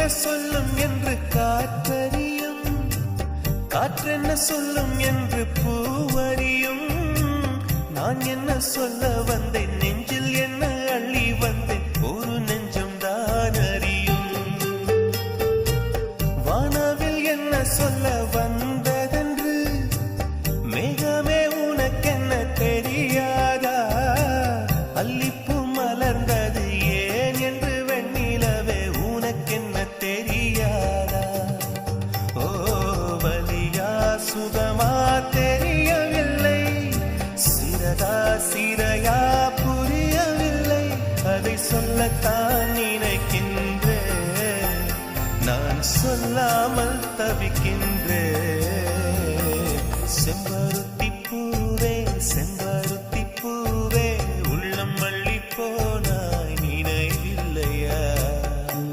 சொல்லும் என்று காற்றறியும், காற்றென்ன சொல்லும் என்று பூவறியும். நான் என்ன சொல்ல வந்தேன், நெஞ்சில் என்ன அள்ளி வந்தேன், ஒரு நெஞ்சம் தான் அறியும். வானவில் என்ன சொல்ல வந்ததென்று மேகமே உனக்கென்ன தெரியாதா? அல்லிப்பூ மலர்ந்தது ஏன் என்று வெண்ணிலவே உனக்கென்ன தெரியாதா? ஓ வலியா சுகமா தெரியவில்லை, சிறதா சிறையா புரியவில்லை. அதை சொல்லத்தான் நினைக்கின்றேன், நான் சொல்லாமல் தவிக்கின்றேன். செம்பருத்தி பூ